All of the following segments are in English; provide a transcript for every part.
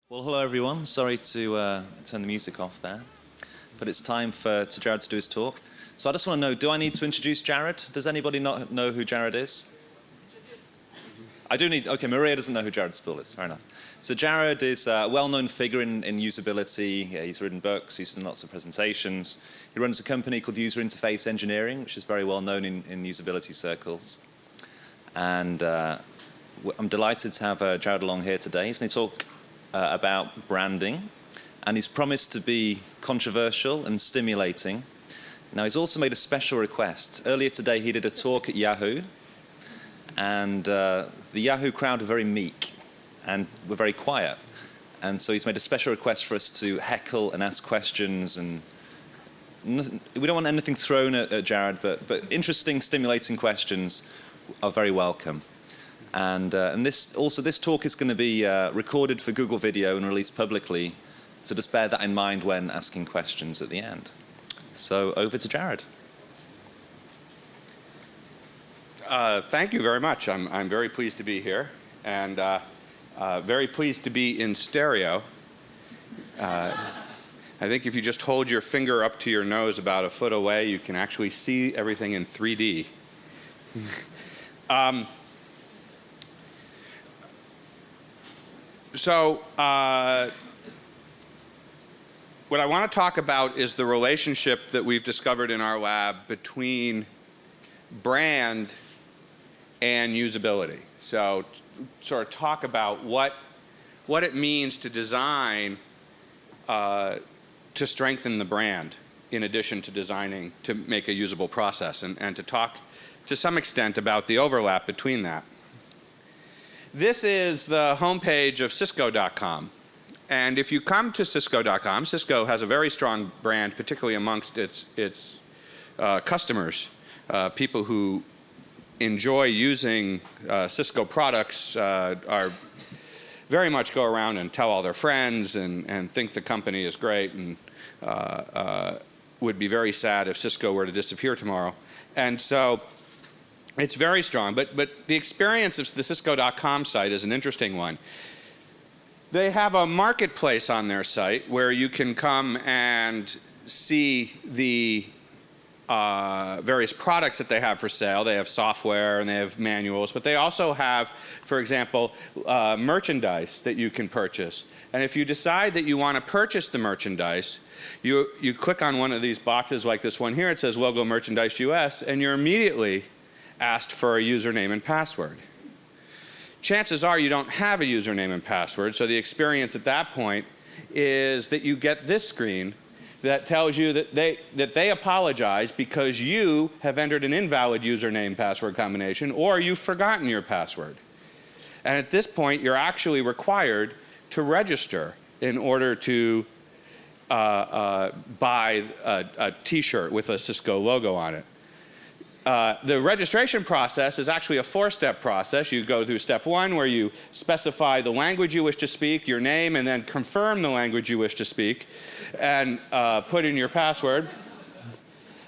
Well, hello everyone. Sorry to turn the music off there, but it's time for Jared to do his talk. So I just want to know, do I need to introduce Jared? Does anybody not know who Jared is? I do need, okay, Maria doesn't know who Jared Spool is, fair enough. So Jared is a well-known figure in usability. He's written books, he's done lots of presentations. He runs a company called User Interface Engineering, which is very well known in usability circles. And I'm delighted to have Jared along here today. He's going to talk about branding, and he's promised to be controversial and stimulating. Now, he's also made a special request. Earlier today, he did a talk at Yahoo, and the Yahoo crowd were very meek and were very quiet. And so he's made a special request for us to heckle and ask questions, and we don't want anything thrown at Jared, but interesting, stimulating questions are very welcome. And this talk is going to be recorded for Google Video and released publicly, so just bear that in mind when asking questions at the end. So over to Jared. Thank you very much. I'm very pleased to be here, and very pleased to be in stereo. I think if you just hold your finger up to your nose about a foot away, you can actually see everything in 3D. So what I want to talk about is the relationship that we've discovered in our lab between brand and usability. So sort of talk about what it means to design to strengthen the brand in addition to designing to make a usable process, and to talk to some extent about the overlap between that. This is the homepage of Cisco.com. And if you come to Cisco.com, Cisco has a very strong brand, particularly amongst its customers. People who enjoy using Cisco products are very much go around and tell all their friends and think the company is great, and would be very sad if Cisco were to disappear tomorrow. And so it's very strong, but the experience of the Cisco.com site is an interesting one. They have a marketplace on their site where you can come and see the various products that they have for sale. They have software and they have manuals, but they also have, for example, merchandise that you can purchase. And if you decide that you want to purchase the merchandise, you click on one of these boxes like this one here. It says Logo Merchandise US, and you're immediately asked for a username and password. Chances are you don't have a username and password, so the experience at that point is that you get this screen that tells you that they apologize because you have entered an invalid username password combination, or you've forgotten your password. And at this point, you're actually required to register in order to buy a t-shirt with a Cisco logo on it. The registration process is actually a four-step process. You go through step one, where you specify the language you wish to speak, your name, and then confirm the language you wish to speak, and put in your password.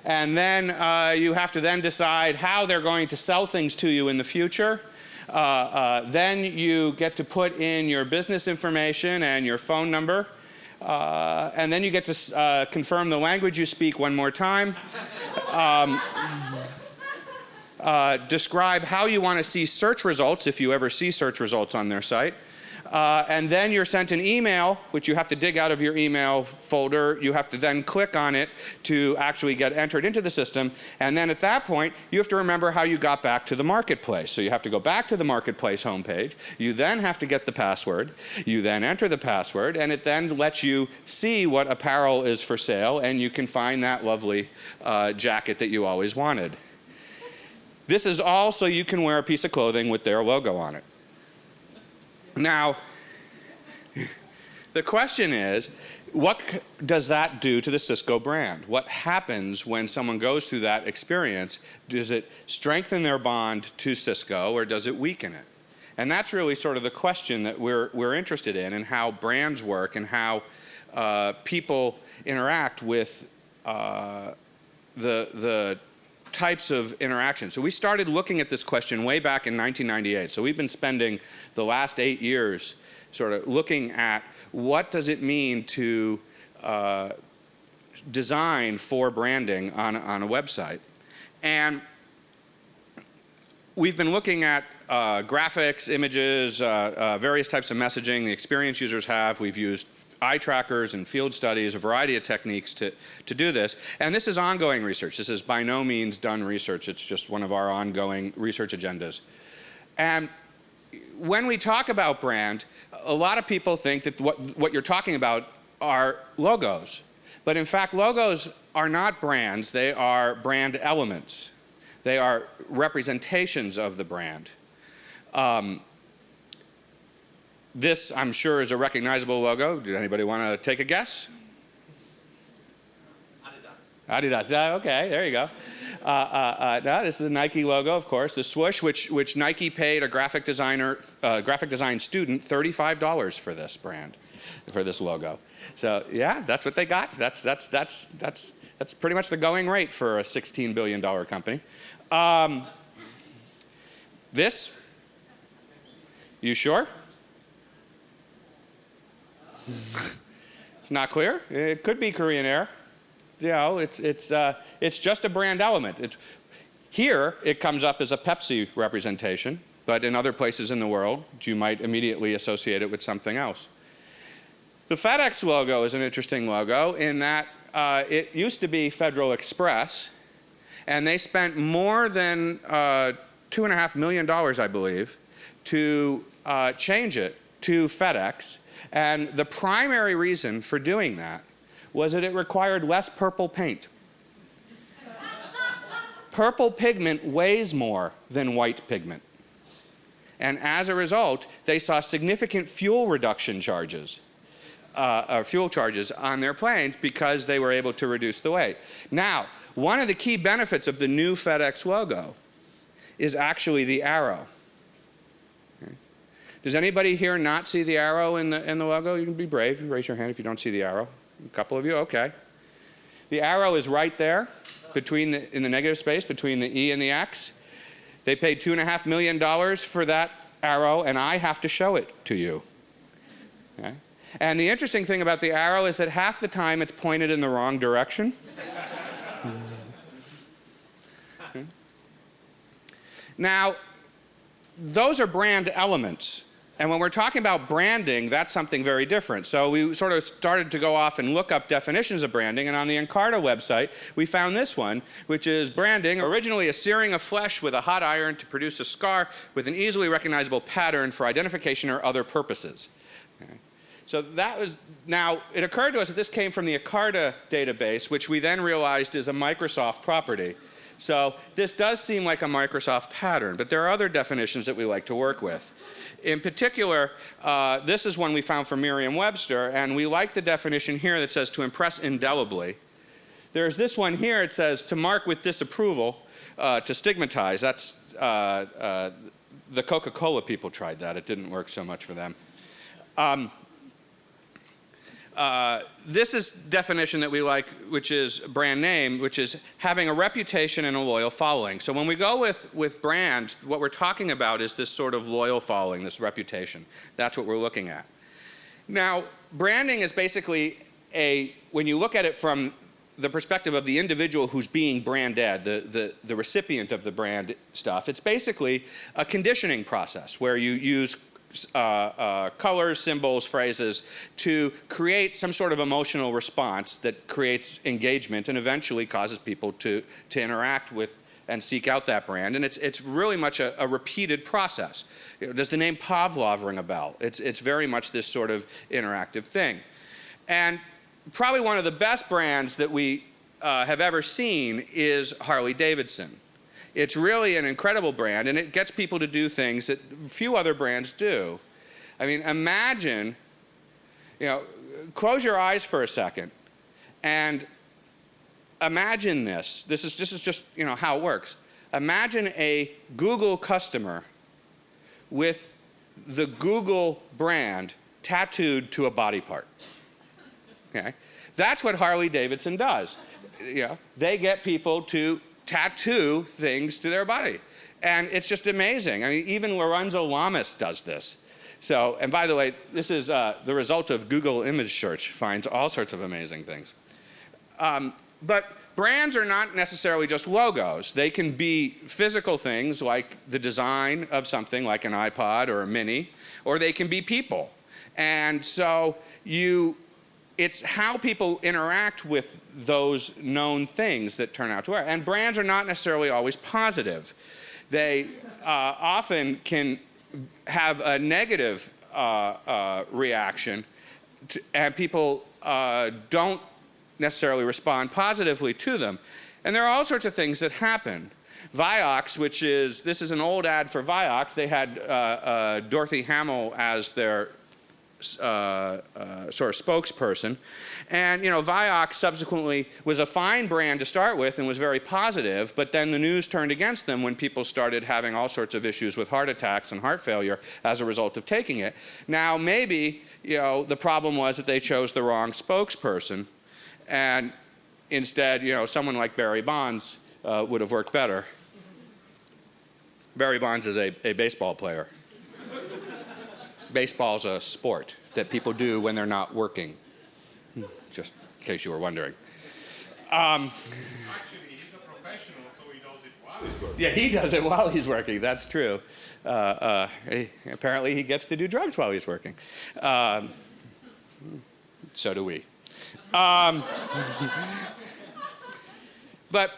And then you have to then decide how they're going to sell things to you in the future. Then you get to put in your business information and your phone number. And then you get to confirm the language you speak one more time. Describe how you want to see search results, if you ever see search results on their site. And then you're sent an email, which you have to dig out of your email folder. You have to then click on it to actually get entered into the system. And then at that point, you have to remember how you got back to the marketplace. So you have to go back to the marketplace homepage. You then have to get the password. You then enter the password, and it then lets you see what apparel is for sale, and you can find that lovely jacket that you always wanted. This is all so you can wear a piece of clothing with their logo on it. Now, the question is, what does that do to the Cisco brand? What happens when someone goes through that experience? Does it strengthen their bond to Cisco, or does it weaken it? And that's really sort of the question that we're interested in, and how brands work, and how people interact with the types of interactions. So we started looking at this question way back in 1998. So we've been spending the last 8 years sort of looking at what does it mean to design for branding on a website. And we've been looking at graphics, images, various types of messaging the experience users have. We've used eye trackers and field studies, a variety of techniques to do this. And this is ongoing research. This is by no means done research. It's just one of our ongoing research agendas. And when we talk about brand, a lot of people think that what you're talking about are logos. But in fact, logos are not brands. They are brand elements. They are representations of the brand. This, I'm sure, is a recognizable logo. Did anybody want to take a guess? Adidas. Adidas. Okay, there you go. No, this is the Nike logo, of course. The swoosh, which Nike paid a graphic design student $35 for this brand, for this logo. So yeah, that's what they got. That's pretty much the going rate for a $16 billion company. This? You sure? It's not clear. It could be Korean Air. You know, it's just a brand element. Here, it comes up as a Pepsi representation, but in other places in the world, you might immediately associate it with something else. The FedEx logo is an interesting logo in that it used to be Federal Express, and they spent more than $2.5 million, I believe, to change it to FedEx. And the primary reason for doing that was that it required less purple paint. Purple pigment weighs more than white pigment. And as a result, they saw significant fuel reduction charges, fuel charges on their planes because they were able to reduce the weight. Now, one of the key benefits of the new FedEx logo is actually the arrow. Does anybody here not see the arrow in the logo? You can be brave. You raise your hand if you don't see the arrow. A couple of you, okay. The arrow is right there in the negative space between the E and the X. They paid $2.5 million for that arrow, and I have to show it to you. Okay? And the interesting thing about the arrow is that half the time it's pointed in the wrong direction. Okay. Now, those are brand elements. And when we're talking about branding, that's something very different. So we sort of started to go off and look up definitions of branding, and on the Encarta website, we found this one, which is branding, originally a searing of flesh with a hot iron to produce a scar with an easily recognizable pattern for identification or other purposes. Okay. So that was, now it occurred to us that this came from the Encarta database, which we then realized is a Microsoft property. So this does seem like a Microsoft pattern, but there are other definitions that we like to work with. In particular, this is one we found from Merriam-Webster, and we like the definition here that says to impress indelibly. There's this one here, it says to mark with disapproval, to stigmatize. That's the Coca-Cola people tried that. It didn't work so much for them. This is definition that we like, which is brand name, which is having a reputation and a loyal following. So when we go with brand, what we're talking about is this sort of loyal following, this reputation. That's what we're looking at. Now, branding is basically when you look at it from the perspective of the individual who's being branded, the recipient of the brand stuff, it's basically a conditioning process where you use colors, symbols, phrases to create some sort of emotional response that creates engagement and eventually causes people to interact with and seek out that brand. And it's really much a repeated process. You know, does the name Pavlov ring a bell? It's very much this sort of interactive thing. And probably one of the best brands that we have ever seen is Harley-Davidson. It's really an incredible brand, and it gets people to do things that few other brands do. I mean, imagine, close your eyes for a second, and imagine this. This is just, how it works. Imagine a Google customer with the Google brand tattooed to a body part. Okay? That's what Harley-Davidson does. They get people to tattoo things to their body. And it's just amazing. I mean, even Lorenzo Lamas does this. So, and by the way, this is the result of Google image search, finds all sorts of amazing things. But brands are not necessarily just logos. They can be physical things like the design of something like an iPod or a Mini, or they can be people. And so it's how people interact with those known things that turn out to work. And brands are not necessarily always positive. They often can have a negative reaction, and people don't necessarily respond positively to them. And there are all sorts of things that happen. Vioxx, this is an old ad for Vioxx. They had Dorothy Hamill as their sort of spokesperson. And Vioxx subsequently was a fine brand to start with and was very positive, but then the news turned against them when people started having all sorts of issues with heart attacks and heart failure as a result of taking it. Now maybe the problem was that they chose the wrong spokesperson, and instead someone like Barry Bonds would have worked better. Barry Bonds is a baseball player. Baseball's a sport that people do when they're not working, just in case you were wondering. Actually, he's a professional, so he does it while he's working. Yeah, he does it while he's working, that's true. Apparently he gets to do drugs while he's working. So do we. But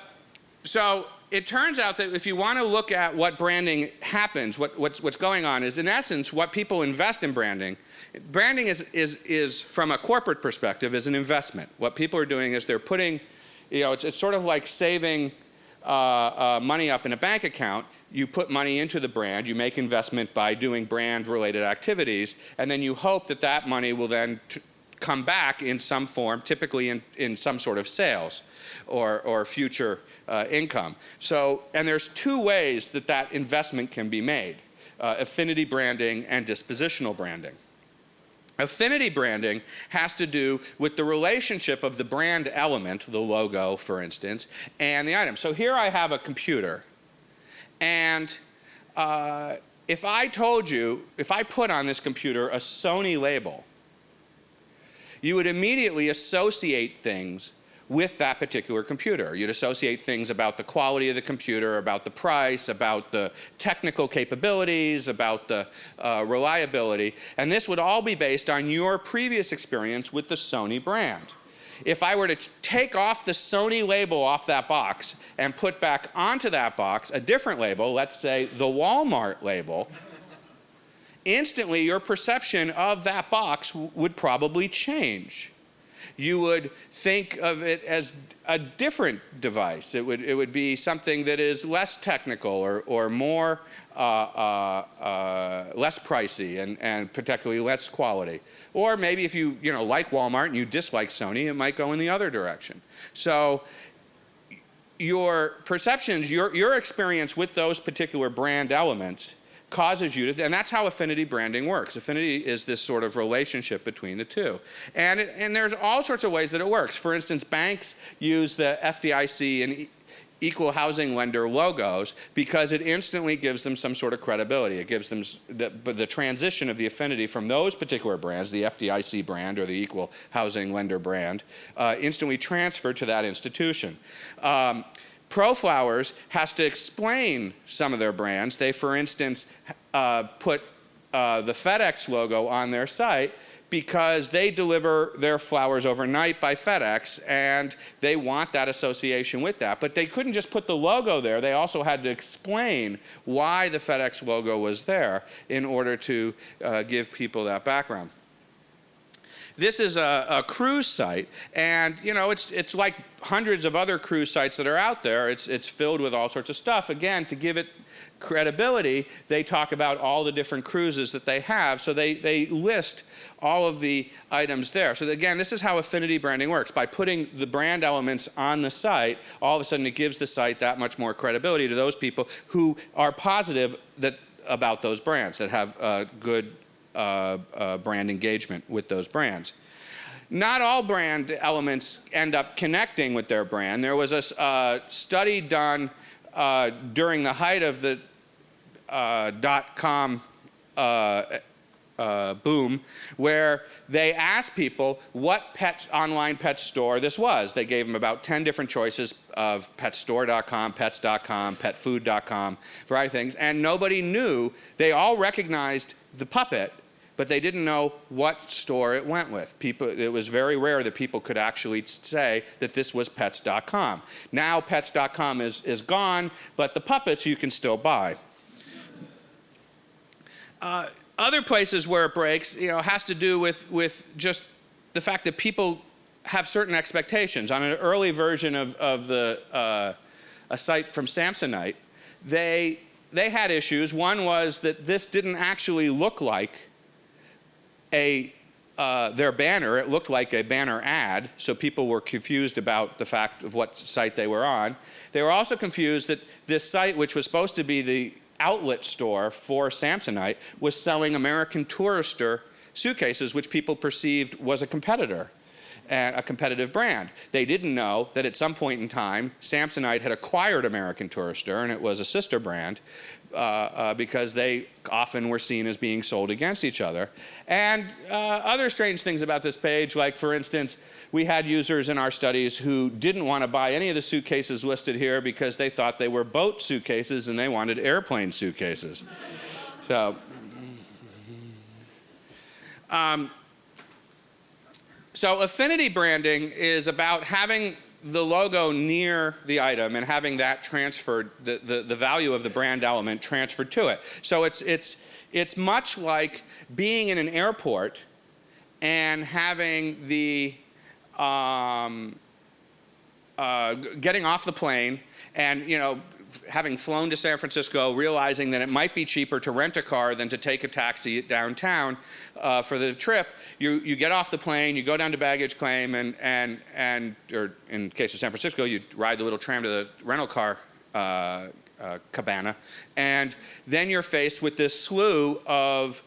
so it turns out that if you want to look at what branding happens, what's going on is, in essence, what people invest in branding. Branding is from a corporate perspective, is an investment. What people are doing is they're putting, it's sort of like saving money up in a bank account. You put money into the brand, you make investment by doing brand-related activities, and then you hope that that money will then come back in some form, typically in some sort of sales or future income. So, and there's two ways that that investment can be made, affinity branding and dispositional branding. Affinity branding has to do with the relationship of the brand element, the logo, for instance, and the item. So here I have a computer, and if I put on this computer a Sony label, you would immediately associate things with that particular computer. You'd associate things about the quality of the computer, about the price, about the technical capabilities, about the reliability, and this would all be based on your previous experience with the Sony brand. If I were to take off the Sony label off that box and put back onto that box a different label, let's say the Walmart label, instantly your perception of that box would probably change. You would think of it as a different device. It would be something that is less technical or more less pricey and particularly less quality. Or maybe if you like Walmart and you dislike Sony, it might go in the other direction. So your perceptions, your experience with those particular brand elements causes you to, and that's how affinity branding works. Affinity is this sort of relationship between the two. And there's all sorts of ways that it works. For instance, banks use the FDIC and equal housing lender logos because it instantly gives them some sort of credibility. It gives them the transition of the affinity from those particular brands, the FDIC brand or the equal housing lender brand, instantly transferred to that institution. ProFlowers has to explain some of their brands. They, for instance, put the FedEx logo on their site because they deliver their flowers overnight by FedEx, and they want that association with that. But they couldn't just put the logo there. They also had to explain why the FedEx logo was there in order to give people that background. This is a cruise site, and it's like hundreds of other cruise sites that are out there. It's filled with all sorts of stuff. Again, to give it credibility, they talk about all the different cruises that they have, so they list all of the items there. So again, this is how affinity branding works. By putting the brand elements on the site, all of a sudden it gives the site that much more credibility to those people who are positive about those brands, that have good brand engagement with those brands. Not all brand elements end up connecting with their brand. There was a study done during the height of the .com boom, where they asked people what online pet store this was. They gave them about 10 different choices of petstore.com, pets.com, petfood.com, variety of things, and nobody knew. They all recognized the puppet, but they didn't know what store it went with. It was very rare that people could actually say that this was pets.com. Now pets.com is gone, but the puppets you can still buy. Other places where it breaks, has to do with just the fact that people have certain expectations. On an early version of a site from Samsonite, they had issues. One was that this didn't actually look like their banner. It looked like a banner ad, so people were confused about the fact of what site they were on. They were also confused that this site, which was supposed to be the outlet store for Samsonite, was selling American Tourister suitcases, which people perceived was a competitor, a competitive brand. They didn't know that at some point in time, Samsonite had acquired American Tourister, and it was a sister brand, because they often were seen as being sold against each other. And other strange things about this page, like, for instance, we had users in our studies who didn't want to buy any of the suitcases listed here because they thought they were boat suitcases and they wanted airplane suitcases. So affinity branding is about having the logo near the item and having that transferred, the value of the brand element transferred to it. So it's much like being in an airport and having the getting off the plane and having flown to San Francisco, realizing that it might be cheaper to rent a car than to take a taxi downtown for the trip. You get off the plane, you go down to baggage claim, or in case of San Francisco, you ride the little tram to the rental car cabana, and then you're faced with this slew of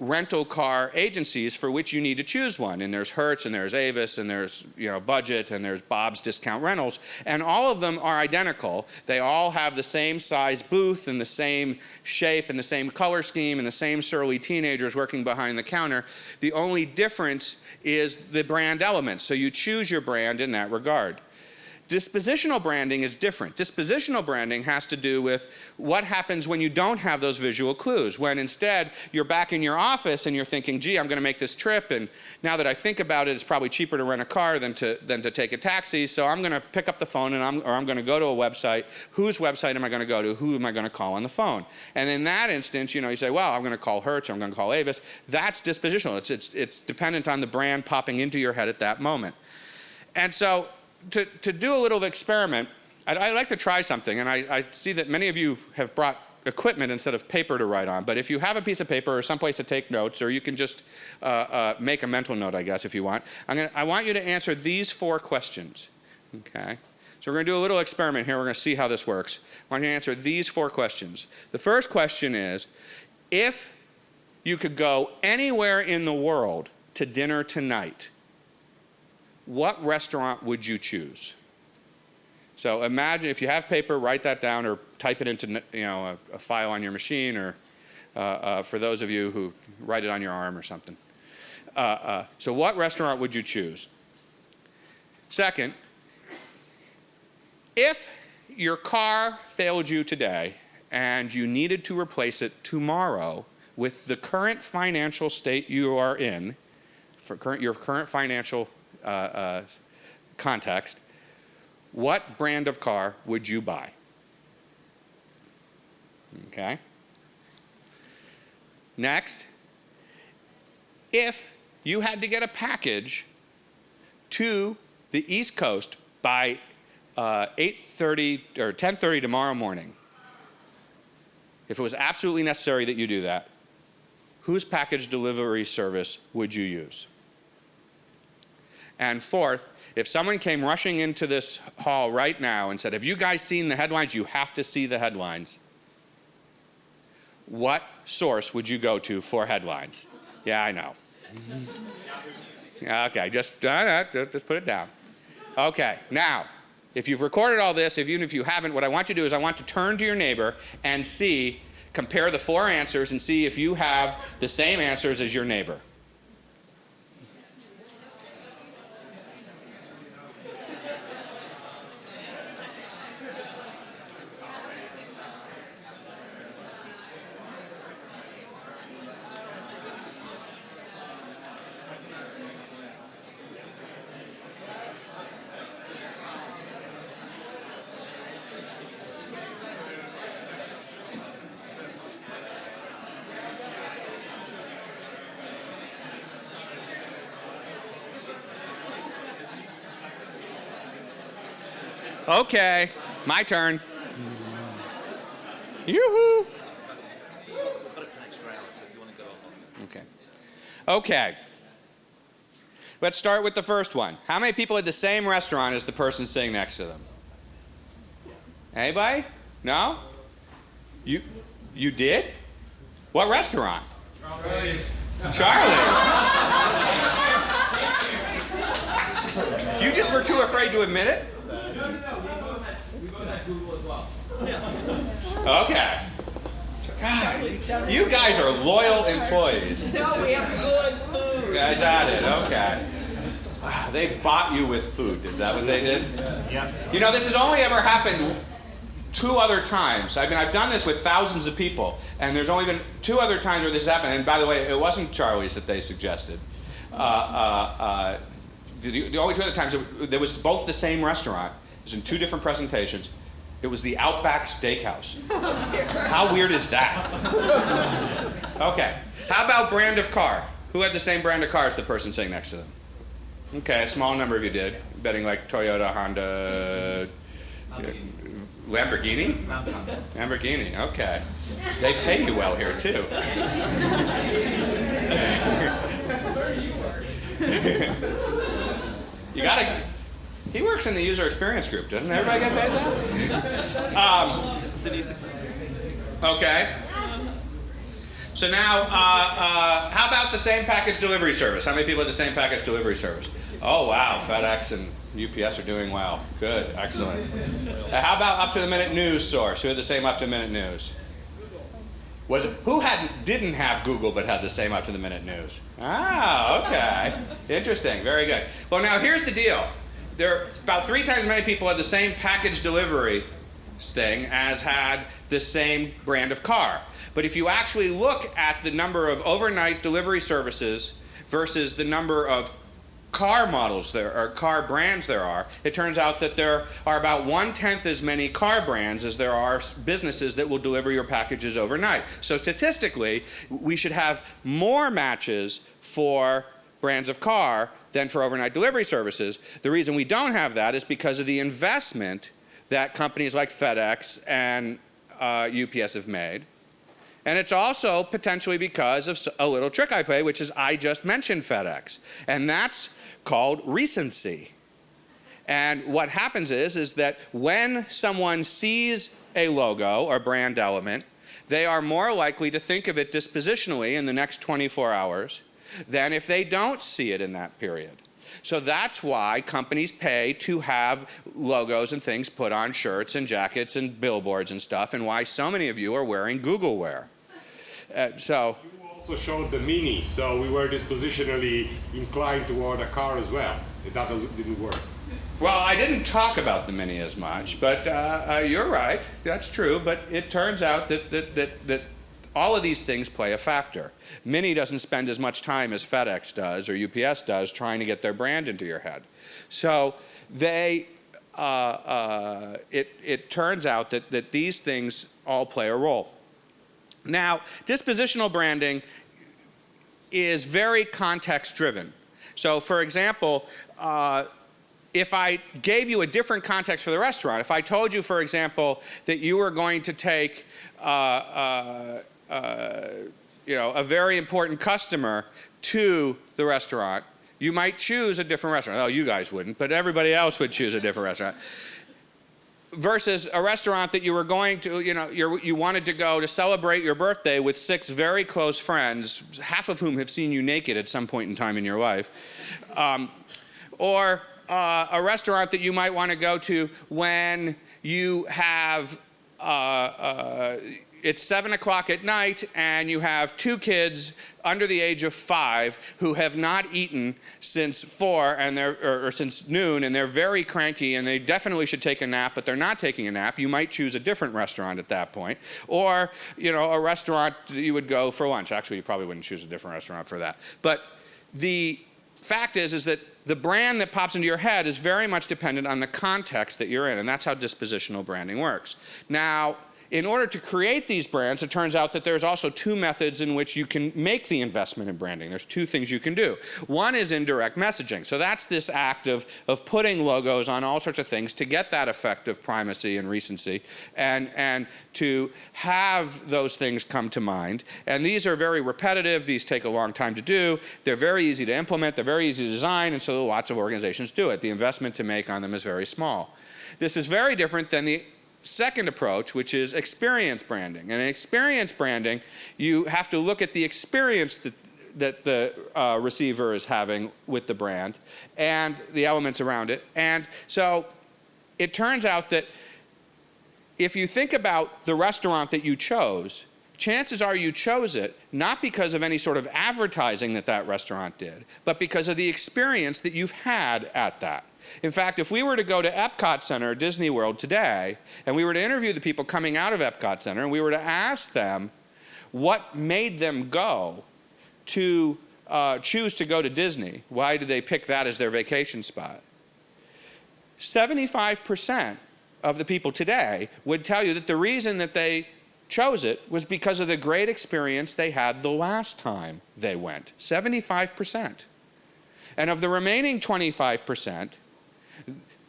rental car agencies for which you need to choose one. And there's Hertz, and there's Avis, and there's Budget, and there's Bob's Discount Rentals, and all of them are identical. They all have the same size booth and the same shape and the same color scheme and the same surly teenagers working behind the counter. The only difference is the brand element, so you choose your brand in that regard. Dispositional branding is different. Dispositional branding has to do with what happens when you don't have those visual clues, when instead you're back in your office and you're thinking, gee, I'm going to make this trip, and now that I think about it, it's probably cheaper to rent a car than to take a taxi, so I'm going to pick up the phone and I'm going to go to a website. Whose website am I going to go to? Who am I going to call on the phone? And in that instance, you say, well, I'm going to call Hertz, or I'm going to call Avis. That's dispositional. It's dependent on the brand popping into your head at that moment. And so to do a little experiment, I'd like to try something, and I see that many of you have brought equipment instead of paper to write on, but if you have a piece of paper or someplace to take notes, or you can just make a mental note, I guess, if you want, I want you to answer these 4 questions, okay? So we're going to do a little experiment here. We're going to see how this works. I want you to answer these 4 questions. The first question is, if you could go anywhere in the world to dinner tonight, what restaurant would you choose? So imagine, if you have paper, write that down or type it into a file on your machine, or for those of you who write it on your arm or something. So what restaurant would you choose? Second, if your car failed you today and you needed to replace it tomorrow with the current financial state you are in, for your current financial context, what brand of car would you buy? Okay. Next, if you had to get a package to the East Coast by 8:30 or 10:30 tomorrow morning, if it was absolutely necessary that you do that, whose package delivery service would you use? And fourth, if someone came rushing into this hall right now and said, have you guys seen the headlines? You have to see the headlines. What source would you go to for headlines? Yeah, I know. Okay, just put it down. Okay, now, if you've recorded all this, even if you haven't, what I want you to do is I want to turn to your neighbor and see, Compare the 4 answers and see if you have the same answers as your neighbor. Okay, my turn. Yoo-hoo! We've got it for an extra hour, so if you want to go on. Okay. Okay. Let's start with the first one. How many people at the same restaurant as the person sitting next to them? Anybody? No? You did? What restaurant? Charlie. You just were too afraid to admit it? We both had Google as well. Okay. God, you guys are loyal employees. No, we have good food. That's at it. Okay. Wow, they bought you with food. Is that what they did? Yeah. You know, this has only ever happened 2 other times. I mean, I've done this with thousands of people, and there's only been 2 other times where this happened. And by the way, it wasn't Charlie's that they suggested. The only 2 other times, there was both the same restaurant. It was in 2 different presentations. It was the Outback Steakhouse. How weird is that? Okay. How about brand of car? Who had the same brand of car as the person sitting next to them? Okay, a small number of you did. Betting like Toyota, Honda, Lamborghini? Lamborghini, okay. They pay you well here, too. You gotta... He works in the user experience group. Doesn't everybody get paid that? Okay. So now, how about the same package delivery service? How many people have the same package delivery service? Oh, wow. FedEx and UPS are doing well. Good. Excellent. How about up-to-the-minute news source? Who had the same up-to-the-minute news? Was it, who didn't have Google but had the same up-to-the-minute news? Ah, okay. Interesting. Very good. Well, now here's the deal. There are about 3 times as many people had the same package delivery thing as had the same brand of car. But if you actually look at the number of overnight delivery services versus the number of car models there, or car brands there are, it turns out that there are about 1/10 as many car brands as there are businesses that will deliver your packages overnight. So statistically, we should have more matches for brands of car than for overnight delivery services. The reason we don't have that is because of the investment that companies like FedEx and UPS have made. And it's also potentially because of a little trick I play, which is I just mentioned FedEx. And that's called recency. And what happens is that when someone sees a logo or brand element, they are more likely to think of it dispositionally in the next 24 hours than if they don't see it in that period. So that's why companies pay to have logos and things put on shirts and jackets and billboards and stuff, and why so many of you are wearing Google Wear. You also showed the Mini, so we were dispositionally inclined toward a car as well. That didn't work. Well, I didn't talk about the Mini as much, but you're right. That's true. But it turns out that all of these things play a factor. Mini doesn't spend as much time as FedEx does or UPS does trying to get their brand into your head. So they, it turns out that these things all play a role. Now, dispositional branding is very context-driven. So, for example, if I gave you a different context for the restaurant, if I told you, for example, that you were going to take a very important customer to the restaurant, you might choose a different restaurant. Oh, you guys wouldn't, but everybody else would choose a different restaurant. Versus a restaurant that you were going to, you wanted to go to celebrate your birthday with 6 very close friends, half of whom have seen you naked at some point in time in your life. Or a restaurant that you might want to go to when you have it's 7 o'clock at night and you have 2 kids under the age of 5 who have not eaten since 4 and or since noon, and they're very cranky and they definitely should take a nap, but they're not taking a nap, you might choose a different restaurant at that point. Or, you know, a restaurant you would go for lunch. Actually, you probably wouldn't choose a different restaurant for that. But the fact is that the brand that pops into your head is very much dependent on the context that you're in, and that's how dispositional branding works. Now, in order to create these brands, it turns out that there's also 2 methods in which you can make the investment in branding. There's 2 things you can do. One is indirect messaging. So that's this act of putting logos on all sorts of things to get that effect of primacy and recency, and to have those things come to mind. And these are very repetitive. These take a long time to do. They're very easy to implement. They're very easy to design, and so lots of organizations do it. The investment to make on them is very small. This is very different than the second approach, which is experience branding. And in experience branding, you have to look at the experience that the receiver is having with the brand and the elements around it. And so it turns out that if you think about the restaurant that you chose, chances are you chose it not because of any sort of advertising that that restaurant did, but because of the experience that you've had at that. In fact, if we were to go to Epcot Center, Disney World today, and we were to interview the people coming out of Epcot Center, and we were to ask them what made them go to choose to go to Disney, why did they pick that as their vacation spot? 75% of the people today would tell you that the reason that they chose it was because of the great experience they had the last time they went. 75%. And of the remaining 25%,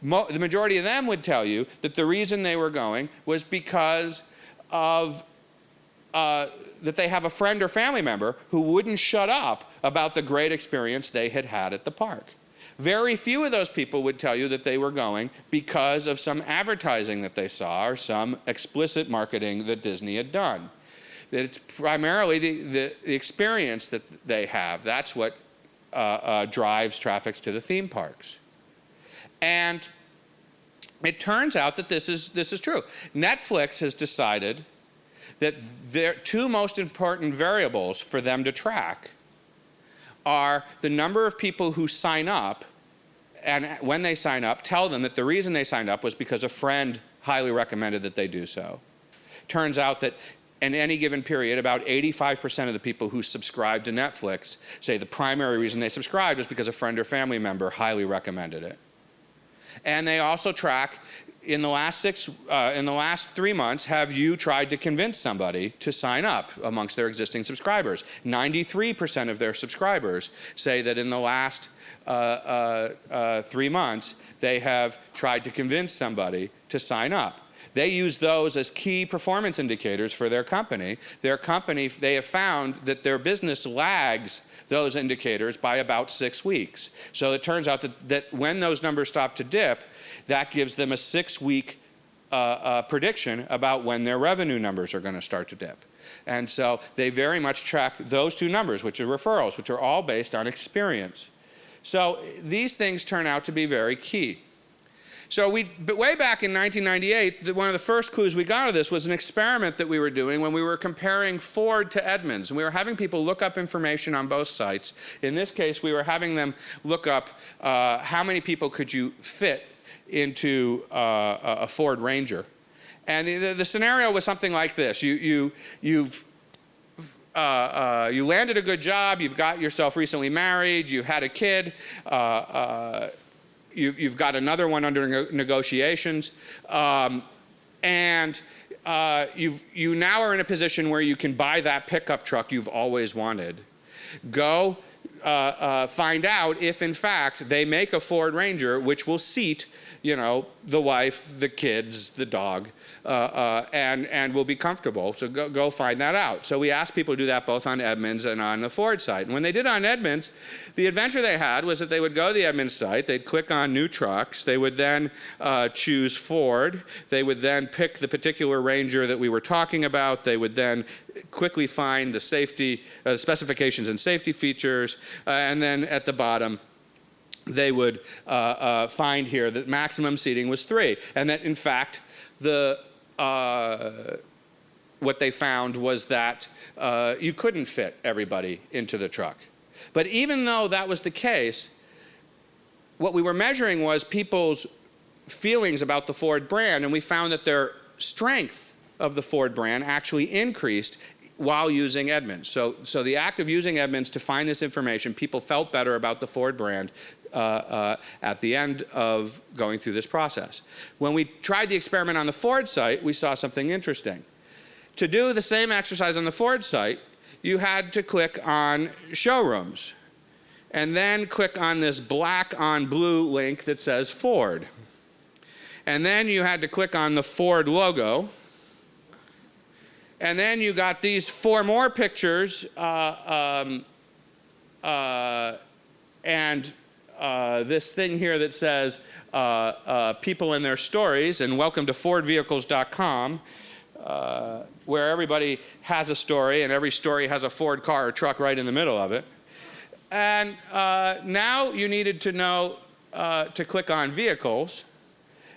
the majority of them would tell you that the reason they were going was because of that they have a friend or family member who wouldn't shut up about the great experience they had had at the park. Very few of those people would tell you that they were going because of some advertising that they saw or some explicit marketing that Disney had done. That it's primarily the experience that they have. That's what drives traffic to the theme parks. And it turns out that this is true. Netflix has decided that their 2 most important variables for them to track are the number of people who sign up, and when they sign up, tell them that the reason they signed up was because a friend highly recommended that they do so. Turns out that in any given period, about 85% of the people who subscribe to Netflix say the primary reason they subscribed was because a friend or family member highly recommended it. And they also track, in the last 3 months, have you tried to convince somebody to sign up amongst their existing subscribers? 93% of their subscribers say that in the last 3 months, they have tried to convince somebody to sign up. They use those as key performance indicators for their company. Their company, they have found that their business lags those indicators by about 6 weeks. So it turns out that when those numbers stop to dip, that gives them a 6-week prediction about when their revenue numbers are going to start to dip. And so they very much track those 2 numbers, which are referrals, which are all based on experience. So these things turn out to be very key. So but way back in 1998, one of the first clues we got of this was an experiment that we were doing when we were comparing Ford to Edmunds. And we were having people look up information on both sites. In this case, we were having them look up how many people could you fit into a Ford Ranger. And the scenario was something like this. You landed a good job, you've got yourself recently married, you had a kid, you've got another one under negotiations, and you now are in a position where you can buy that pickup truck you've always wanted. Go find out if, in fact, they make a Ford Ranger which will seat, you know, the wife, the kids, the dog, and will be comfortable. So go find that out. So we asked people to do that both on Edmunds and on the Ford site. And when they did on Edmunds, the adventure they had was that they would go to the Edmunds site, they'd click on new trucks, they would then choose Ford, they would then pick the particular Ranger that we were talking about, they would then quickly find the safety, specifications and safety features, and then at the bottom, they would find here that maximum seating was 3, and that in fact the what they found was that you couldn't fit everybody into the truck. But even though that was the case, what we were measuring was people's feelings about the Ford brand, and we found that their strength of the Ford brand actually increased while using Edmunds. So the act of using Edmunds to find this information, people felt better about the Ford brand at the end of going through this process. When we tried the experiment on the Ford site, we saw something interesting. To do the same exercise on the Ford site, you had to click on showrooms and then click on this black on blue link that says Ford. And then you had to click on the Ford logo. And then you got these 4 more pictures and this thing here that says people and their stories, and welcome to FordVehicles.com, where everybody has a story, and every story has a Ford car or truck right in the middle of it. And now you needed to know to click on vehicles.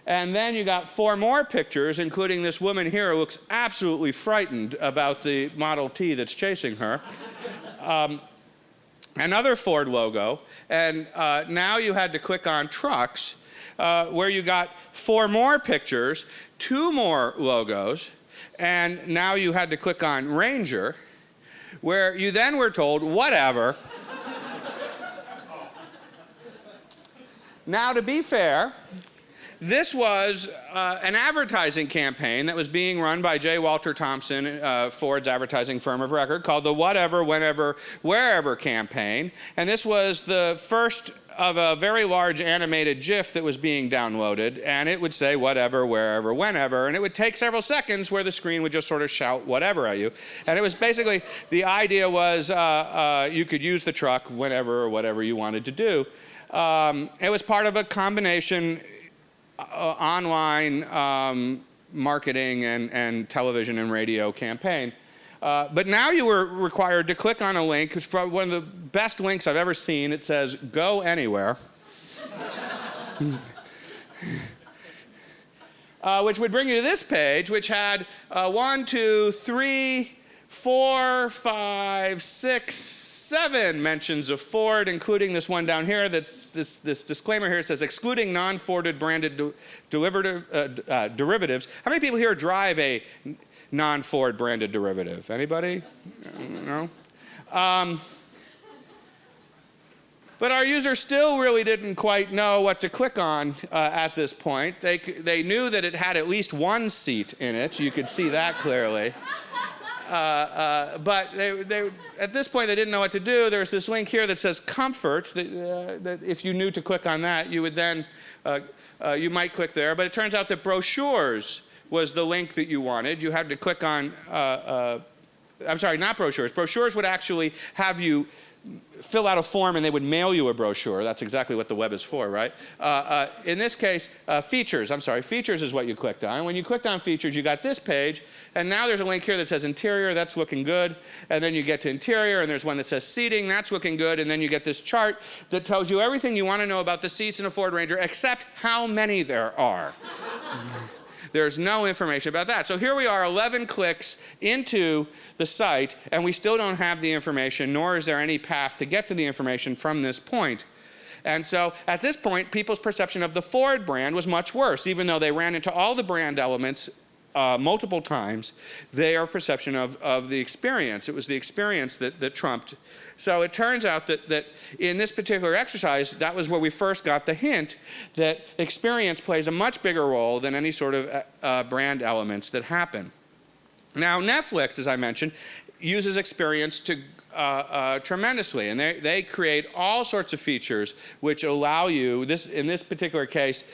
And then you got 4 more pictures, including this woman here who looks absolutely frightened about the Model T that's chasing her. Another Ford logo. And now you had to click on trucks, where you got 4 more pictures, 2 more logos. And now you had to click on Ranger, where you then were told, whatever. Now, to be fair, this was an advertising campaign that was being run by J. Walter Thompson, Ford's advertising firm of record, called the Whatever, Whenever, Wherever campaign. And this was the first of a very large animated GIF that was being downloaded, and it would say whatever, wherever, whenever, and it would take several seconds where the screen would just sort of shout whatever at you. And it was basically, the idea was you could use the truck whenever or whatever you wanted to do. It was part of a combination online marketing and television and radio campaign. But now you were required to click on a link. It's probably one of the best links I've ever seen. It says, go anywhere. Which would bring you to this page, which had 1, 2, 3, 4, 5, 6, 7 mentions of Ford, including this one down here. That's this disclaimer here. It says, excluding non-Forded branded derivatives. How many people here drive a non-Ford branded derivative? Anybody? No? But our users still really didn't quite know what to click on at this point. They knew that it had at least 1 seat in it. You could see that clearly. But at this point, they didn't know what to do. There's this link here that says comfort, that if you knew to click on that, you would then, you might click there. But it turns out that brochures was the link that you wanted. You had to click on, I'm sorry, not brochures. Brochures would actually have you fill out a form and they would mail you a brochure. That's exactly what the web is for, right? In this case, features. I'm sorry, features is what you clicked on. When you clicked on features, you got this page, and now there's a link here that says interior. That's looking good. And then you get to interior, and there's one that says seating. That's looking good. And then you get this chart that tells you everything you want to know about the seats in a Ford Ranger, except how many there are. There's no information about that. So here we are, 11 clicks into the site, and we still don't have the information, nor is there any path to get to the information from this point. And so at this point, people's perception of the Ford brand was much worse. Even though they ran into all the brand elements multiple times, their perception of the experience, it was the experience that trumped. So it turns out that in this particular exercise, that was where we first got the hint that experience plays a much bigger role than any sort of brand elements that happen. Now, Netflix, as I mentioned, uses experience to tremendously, and they create all sorts of features which allow you, in this particular case,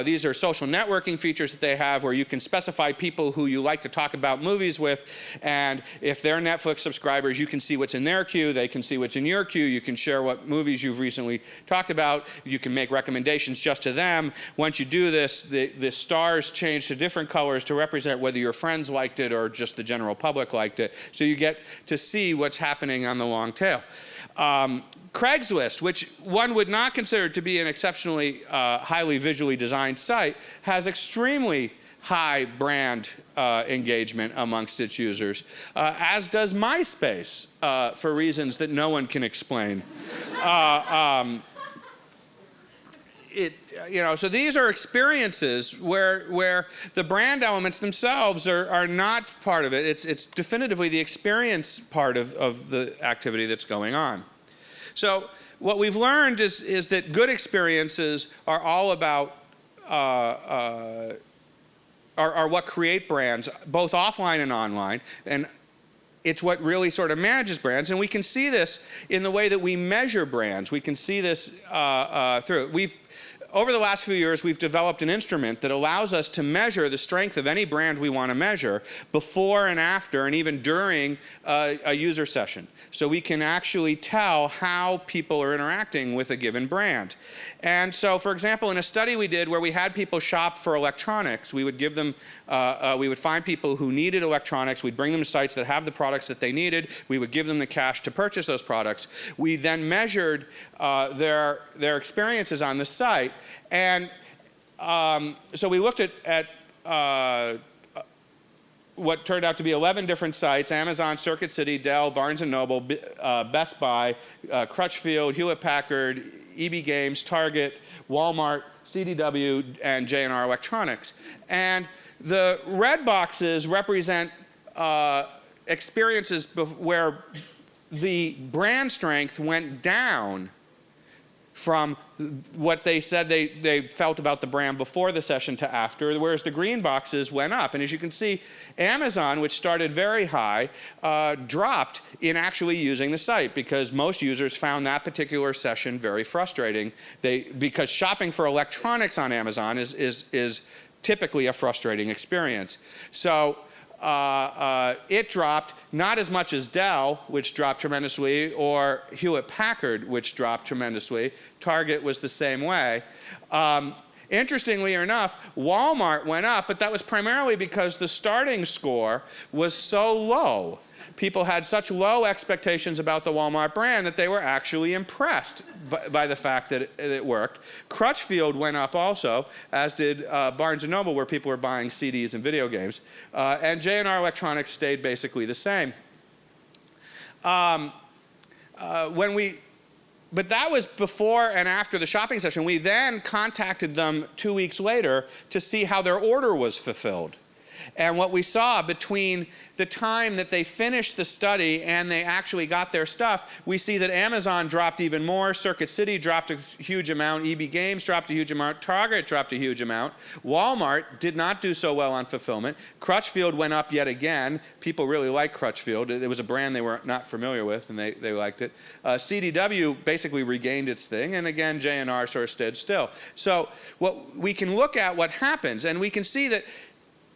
these are social networking features that they have where you can specify people who you like to talk about movies with, and if they're Netflix subscribers, you can see what's in their queue, they can see what's in your queue, you can share what movies you've recently talked about, you can make recommendations just to them. Once you do this, the stars change to different colors to represent whether your friends liked it or just the general public liked it, so you get to see what's happening on the long tail. Craigslist, which one would not consider to be an exceptionally highly visually designed site, has extremely high brand engagement amongst its users, as does MySpace, for reasons that no one can explain. So these are experiences where the brand elements themselves are not part of it. It's definitively the experience part of the activity that's going on. So what we've learned is that good experiences are all about are what create brands, both offline and online, and it's what really sort of manages brands. And we can see this in the way that we measure brands. We can see this through it. Over the last few years, we've developed an instrument that allows us to measure the strength of any brand we want to measure before and after and even during a user session. So we can actually tell how people are interacting with a given brand. And so, for example, in a study we did where we had people shop for electronics, we would give them, we would find people who needed electronics, we'd bring them to sites that have the products that they needed, we would give them the cash to purchase those products. We then measured their experiences on the site, and so we looked at what turned out to be 11 different sites: Amazon, Circuit City, Dell, Barnes & Noble, Best Buy, Crutchfield, Hewlett-Packard, EB Games, Target, Walmart, CDW, and J&R Electronics. And the red boxes represent experiences where the brand strength went down from what they said they felt about the brand before the session to after, whereas the green boxes went up. And as you can see, Amazon, which started very high, dropped in actually using the site because most users found that particular session very frustrating. Because shopping for electronics on Amazon is typically a frustrating experience. So it dropped, not as much as Dell, which dropped tremendously, or Hewlett-Packard, which dropped tremendously. Target was the same way. Interestingly enough, Walmart went up, but that was primarily because the starting score was so low. People had such low expectations about the Walmart brand that they were actually impressed by the fact that it worked. Crutchfield went up also, as did Barnes & Noble, where people were buying CDs and video games. And J&R Electronics stayed basically the same. But that was before and after the shopping session. We then contacted them 2 weeks later to see how their order was fulfilled. And what we saw between the time that they finished the study and they actually got their stuff, we see that Amazon dropped even more, Circuit City dropped a huge amount, EB Games dropped a huge amount, Target dropped a huge amount, Walmart did not do so well on fulfillment, Crutchfield went up yet again. People really like Crutchfield. It was a brand they were not familiar with, and they liked it. CDW basically regained its thing, and again, J&R sort of stood still. So we can look at what happens, and we can see that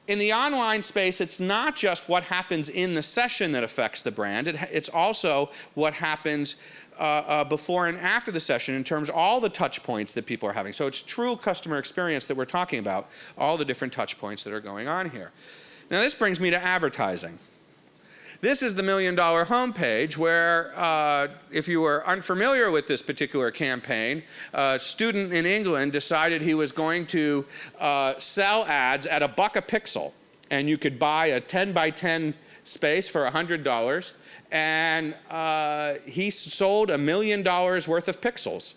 in the online space, it's not just what happens in the session that affects the brand. It's also what happens before and after the session in terms of all the touch points that people are having. So it's true customer experience that we're talking about, all the different touch points that are going on here. Now this brings me to advertising. This is the $1 Million homepage where, if you were unfamiliar with this particular campaign, a student in England decided he was going to sell ads at $1 a pixel. And you could buy a 10 by 10 space for $100. And he sold $1 million worth of pixels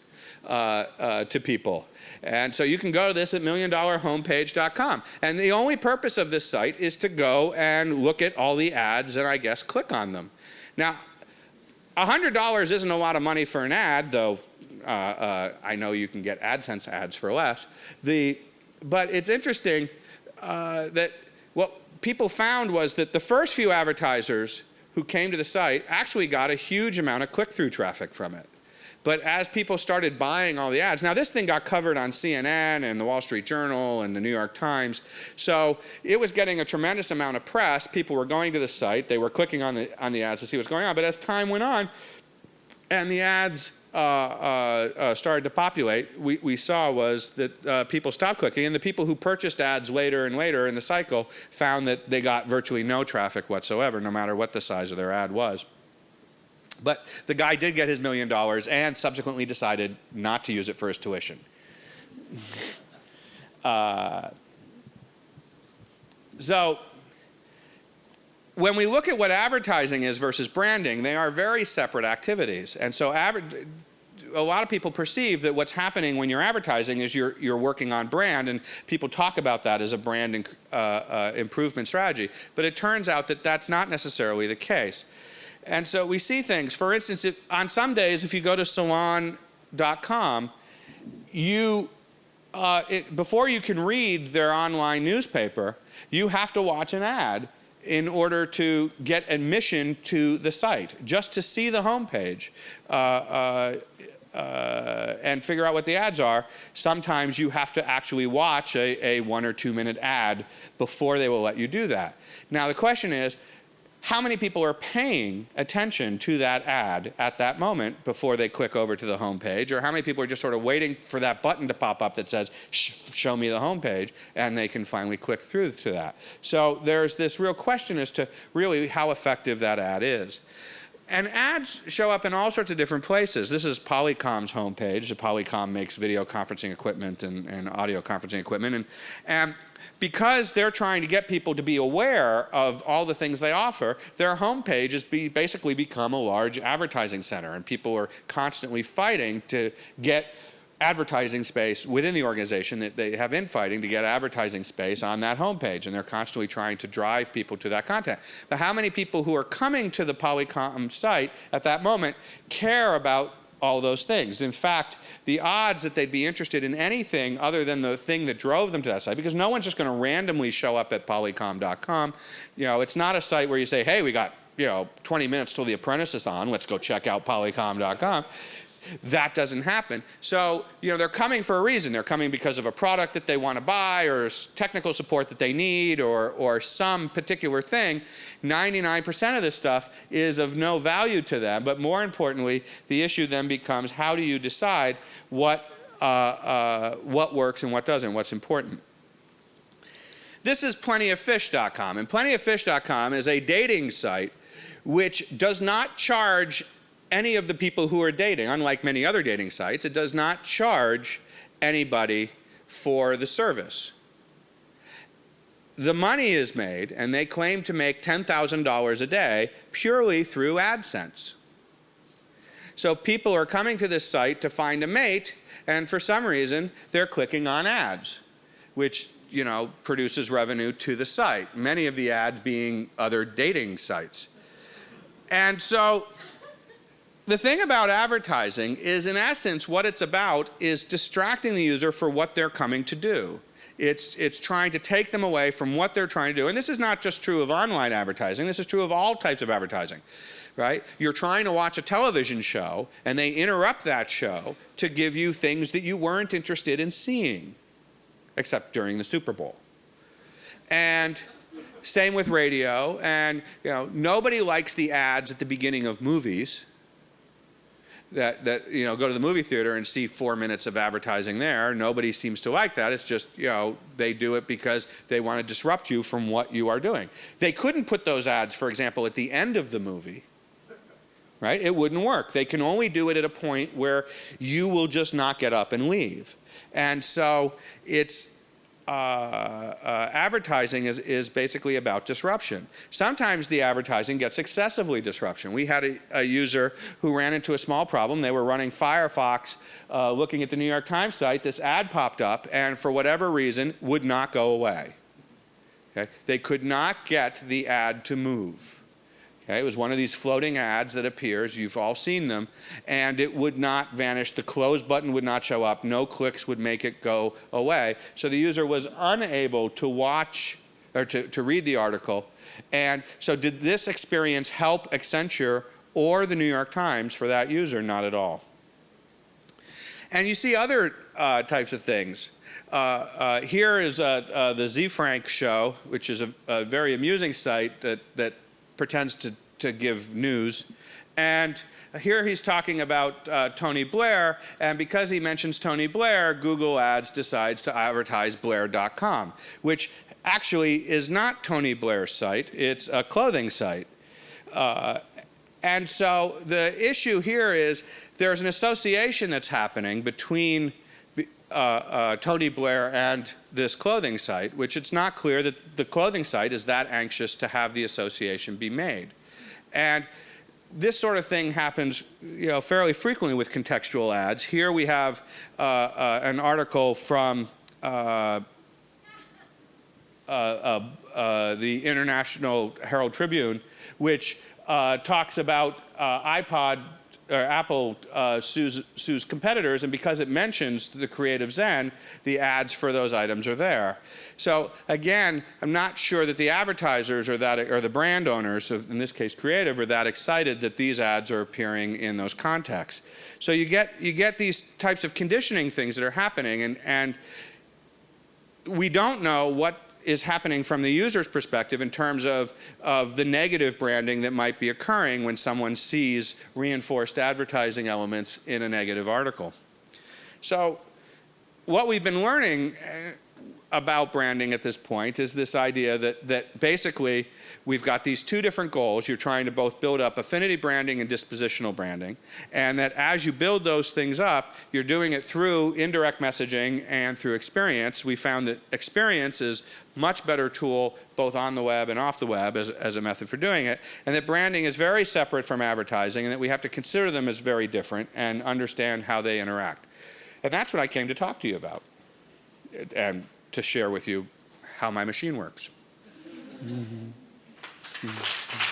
to people. And so you can go to this at $1milliondollarhomepage.com. And the only purpose of this site is to go and look at all the ads and, I guess, click on them. Now, $100 isn't a lot of money for an ad, though I know you can get AdSense ads for less. But it's interesting that what people found was that the first few advertisers who came to the site actually got a huge amount of click-through traffic from it. But as people started buying all the ads, now this thing got covered on CNN and the Wall Street Journal and the New York Times, so it was getting a tremendous amount of press. People were going to the site, they were clicking on the ads to see what's going on. But as time went on and the ads started to populate, we saw was that people stopped clicking, and the people who purchased ads later and later in the cycle found that they got virtually no traffic whatsoever, no matter what the size of their ad was. But the guy did get his $1 million and subsequently decided not to use it for his tuition. So when we look at what advertising is versus branding, they are very separate activities. And so a lot of people perceive that what's happening when you're advertising is you're working on brand, and people talk about that as a brand improvement strategy. But it turns out that that's not necessarily the case. And so we see things. For instance, on some days, if you go to salon.com, before you can read their online newspaper, you have to watch an ad in order to get admission to the site, just to see the homepage and figure out what the ads are. Sometimes you have to actually watch a 1 or 2 minute ad before they will let you do that. Now the question is, how many people are paying attention to that ad at that moment before they click over to the home page? Or how many people are just sort of waiting for that button to pop up that says, show me the home page, and they can finally click through to that? So there's this real question as to really how effective that ad is. And ads show up in all sorts of different places. This is Polycom's homepage. Polycom makes video conferencing equipment and audio conferencing equipment. And because they're trying to get people to be aware of all the things they offer, their homepage has basically become a large advertising center, and people are constantly fighting to get advertising space within the organization. That they have infighting to get advertising space on that homepage, and they're constantly trying to drive people to that content. But how many people who are coming to the Polycom site at that moment care about all those things? In fact, the odds that they'd be interested in anything other than the thing that drove them to that site, because no one's just going to randomly show up at polycom.com. It's not a site where you say, hey, we got 20 minutes till The Apprentice is on, let's go check out polycom.com. That doesn't happen. So, they're coming for a reason. They're coming because of a product that they want to buy, or technical support that they need, or some particular thing. 99% of this stuff is of no value to them. But more importantly, the issue then becomes, how do you decide what works and what doesn't, what's important? This is plentyoffish.com. And plentyoffish.com is a dating site which does not charge any of the people who are dating. Unlike many other dating sites, it does not charge anybody for the service. The money is made, and they claim to make $10,000 a day purely through AdSense. So people are coming to this site to find a mate, and for some reason, they're clicking on ads, which produces revenue to the site, many of the ads being other dating sites. And so the thing about advertising is, in essence, what it's about is distracting the user for what they're coming to do. It's trying to take them away from what they're trying to do. And this is not just true of online advertising. This is true of all types of advertising, right? You're trying to watch a television show, and they interrupt that show to give you things that you weren't interested in seeing, except during the Super Bowl. And same with radio. And nobody likes the ads at the beginning of movies. That go to the movie theater and see 4 minutes of advertising there. Nobody seems to like that. It's just, they do it because they want to disrupt you from what you are doing. They couldn't put those ads, for example, at the end of the movie, right? It wouldn't work. They can only do it at a point where you will just not get up and leave. And so it's advertising is basically about disruption. Sometimes the advertising gets excessively disruption. We had a user who ran into a small problem. They were running Firefox, looking at the New York Times site. This ad popped up, and for whatever reason, would not go away. Okay? They could not get the ad to move. Okay? It was one of these floating ads that appears. You've all seen them. And it would not vanish. The close button would not show up. No clicks would make it go away. So the user was unable to watch or to read the article. And so did this experience help Accenture or the New York Times for that user? Not at all. And you see other types of things. Here is the ZFrank show, which is a very amusing site that pretends to give news. And here he's talking about Tony Blair, and because he mentions Tony Blair, Google Ads decides to advertise Blair.com, which actually is not Tony Blair's site, it's a clothing site. And so the issue here is there's an association that's happening between Tony Blair and this clothing site, which it's not clear that the clothing site is that anxious to have the association be made. And this sort of thing happens, fairly frequently with contextual ads. Here we have an article from the International Herald Tribune, which talks about Apple sues competitors, and because it mentions the Creative Zen, the ads for those items are there. So again, I'm not sure that the advertisers or the brand owners, in this case Creative, are that excited that these ads are appearing in those contexts. So you get these types of conditioning things that are happening, and we don't know what is happening from the user's perspective in terms of the negative branding that might be occurring when someone sees reinforced advertising elements in a negative article. So what we've been learning about branding at this point is this idea that basically we've got these two different goals. You're trying to both build up affinity branding and dispositional branding, and that as you build those things up, you're doing it through indirect messaging and through experience. We found that experience is a much better tool both on the web and off the web as a method for doing it, and that branding is very separate from advertising, and that we have to consider them as very different and understand how they interact. And that's what I came to talk to you about, and to share with you how my machine works. Mm-hmm. Mm-hmm.